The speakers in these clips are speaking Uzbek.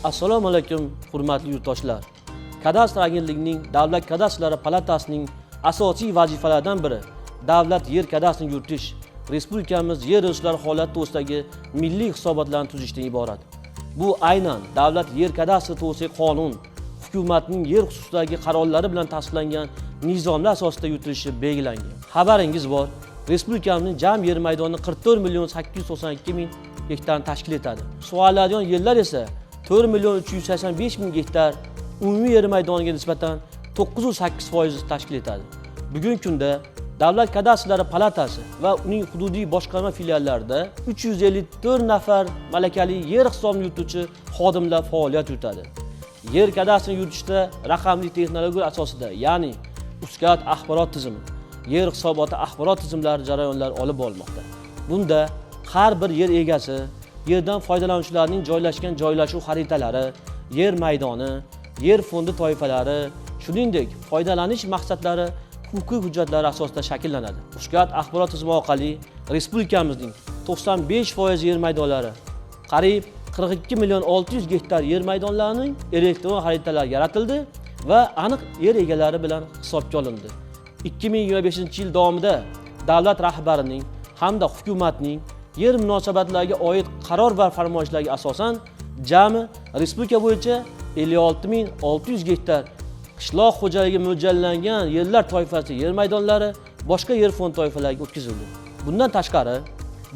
Assalomu alaykum, hurmatli yurtdoshlar. Kadastr agentligining Davlat kadastrlari palatasining asosiy vazifalaridan biri davlat yer kadastrini yuritish, respublikamiz yer resurslari holati to'g'risidagi milliy hisobotlarni tuzishdan iborat. Bu aynan davlat yer kadastri to'g'risidagi qonun, hukumatning yer xususidagi qarorlari bilan tasdiqlangan nizomlar asosida yuritilishi belgilangan. Xabaringiz bor, respublikamizning jami yer maydoni 44.892.000 gektarni tashkil etadi. Sug'oriladigan yerlar esa 4.385.000 gektar, umumiy yer maydoniga nisbatan 9.8% tashkil etadi. Bugungi kunda Davlat kadastrlari palatasi va uning hududiy boshqarma filiallarida 354 nafar malakali yer hisobini yurituvchi xodimlar faoliyat yuritadi. Yer kadastrini yuritishda raqamli texnologiya asosida, ya'ni UZCAD axborot tizimi, yer hisoboti axborot tizimlari jarayonlari olib borilmoqda. Bunda har bir yer egasi yerdan foydalanuvchilarning joylashgan joylashuv xaritalari, yer maydoni, yer fondi toifalari, shuningdek foydalanish maqsadlari huquqiy hujjatlar asosida shakllanadi. UZCAD axborot tizimi orqali respublikamizning 95% yer maydonlari, qariyb 42.600.000 gektar yer maydonlarining elektron xaritalari yaratildi va aniq yer egalari bilan hisobga olindi. 2025-yil davomida davlat rahbarining hamda hukumatning yer munosabatlariga oid qaror va farmoyishlarga asosan jami respublika bo'yicha 56.600 gektar qishloq xo'jaligi mo'ljallangan yerlar toifasi yer maydonlari boshqa yer fond toifalariga o'tkazildi. Bundan tashqari,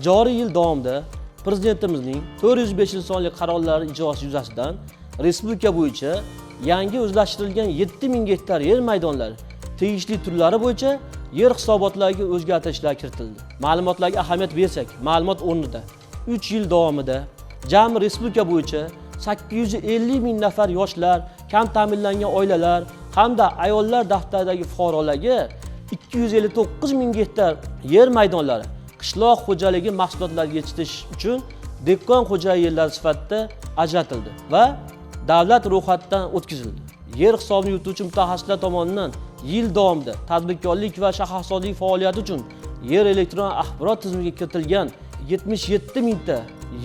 joriy yil davomida Prezidentimizning 405 sonli qarorlari ijrosi yuzasidan respublika bo'yicha yangi o'zlashtirilgan 7.000 gektar yer maydonlari tegishli turlari bo'yicha yer hisobotlariga o'zgartirishlar kiritildi. Ma'lumotlarga ahamiyat bersak, ma'lumot o'rnida 3 yil davomida jami respublika bo'yicha 850.000 nafar yoshlar, kam ta'minlangan oilalar hamda ayollar daftaridagi fuqarolarga 259.000 gektar yer maydonlari qishloq xo'jaligi mahsulotlari yetishtirish uchun dehqon xo'jaligi yerlari sifatida ajratildi va davlat ro'yxatidan o'tkazildi. Yer hisobini yurituvchi mutaxassislar tomonidan yil davomida tadbirkorlik va shaharsozlik faoliyati uchun yer elektron axborot tizimiga kiritilgan 77 mingta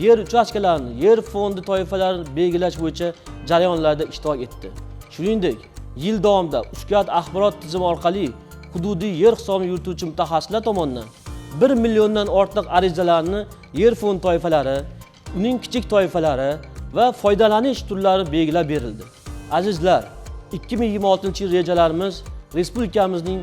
yer uchastkalarini yer fondi toifalarini belgilash bo'yicha jarayonlarda ishtirok etdi. Shuningdek, yil davomida UZCAD axborot tizimi orqali hududiy yer hisobini yurituvchi mutaxassislar tomonidan 1 milliondan ortiq arizalarni yer fond toifalari, uning kichik toifalari va foydalanish turlari belgilab berildi. Azizlar, 2026-yil rejalarimiz respublikamizning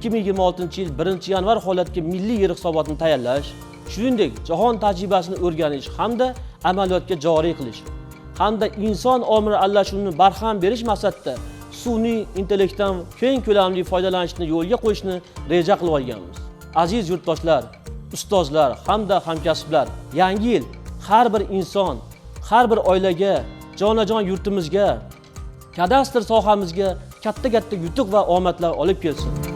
2026-yil 1-yanvar holatga milliy yer hisobotini tayyorlash, shuningdek jahon tajribasini o'rganish hamda amaliyotga joriy qilish hamda inson omili aralashuvini barham berish maqsadida sun'iy intellektdan keng ko'lamli foydalanishni yo'lga qo'yishni reja qilib olganmiz. Aziz yurtdoshlar, ustozlar hamda hamkasblar, yangi yil har bir inson, har bir oilaga, jonajon yurtimizga, kadastr sohamizga katta yutuq va omadlar olib kelsin.